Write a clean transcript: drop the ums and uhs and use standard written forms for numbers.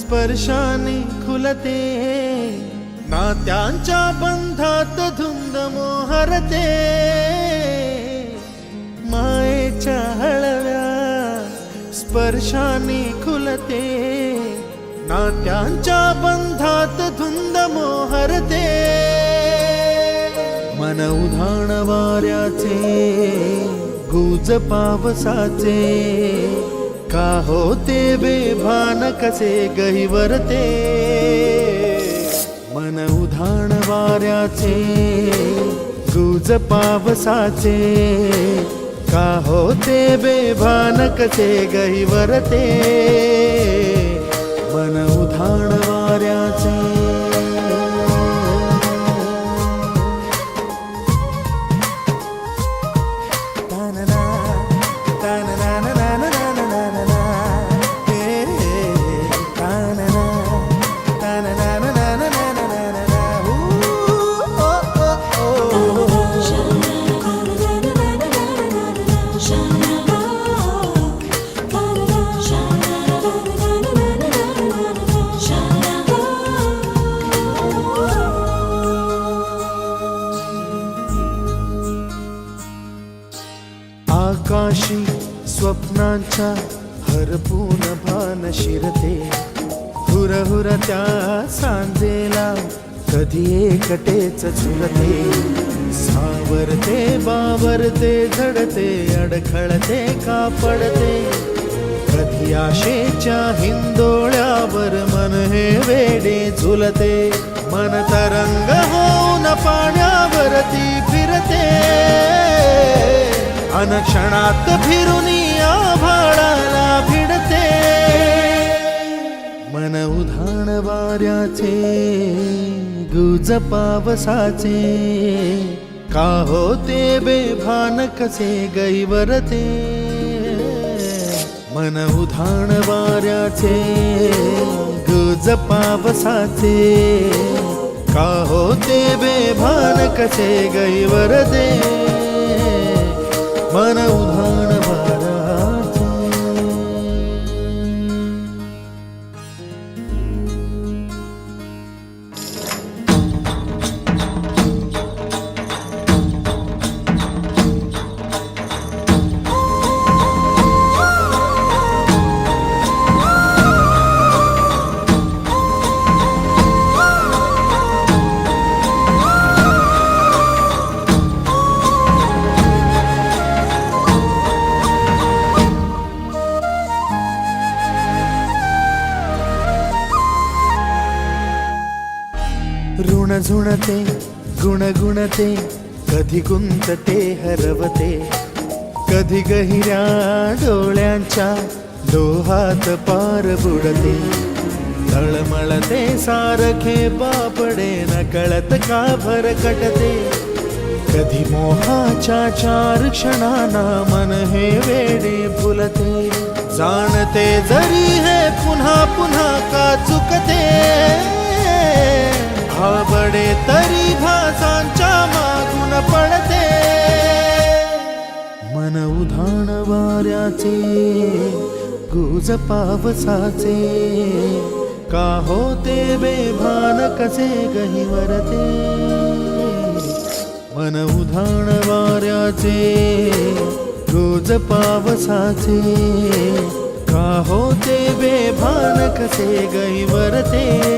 स्पर्शाने खुलते, नात्यांच्या बंधात धुंद मोहरते, मायेच्या हळव्या स्पर्शाने खुलते, नात्यांच्या बंधात धुंद मोहरते, मन उधाण वाऱ्याचे गुज पावसाचे, का होते बेभान कसे गहिवरते, मन उधाण वाऱ्याचे गुज पावसाचे, का होते बेभान कसे गहिवरते, मन उधाण वाऱ्याचे। आकाशी स्वप्नांच्या हरपून भान शिरते, हुरहुर त्या सांजेला कधी एकटेच झुलते, सावरते बावरते झडते, अडखळते का पडते, कधी आशेच्या हिंदोळ्यावर मन हे वेडे झुलते, मन तरंग होऊन पाण्यावरती फिरते, अनक्षणात फिरुनी आभाळाला भिडते, मन उधाण वाऱ्याचे गुज पावसाचे, का होते बेभान कसे गहिवरते, मन उधाण वाऱ्याचे गुज पावसाचे, का होते बेभान कसे गहिवरते, मन उधाण वाऱ्याचे। ऋण झुणते गुणगुणते, कधी गुंतते हरवते, कधी गहिऱ्या डोळ्यांच्या डोहात पार बुडते, तळमळते सारखे बापडे नकळत का भरकटते, कधी मोहाच्या चार क्षणांना मन हे वेडे फुलते, जाणते जरी हे पुन्हा पुन्हा का चुकते, आवडे तरी भासांच्या मागून पडते, मन उधाण वाऱ्याचे गुज पावसाचे, का होते बेभान कसे गहिवरते, मन उधाण वाऱ्याचे गुज पावसाचे, का होते बेभान कसे गहिवरते।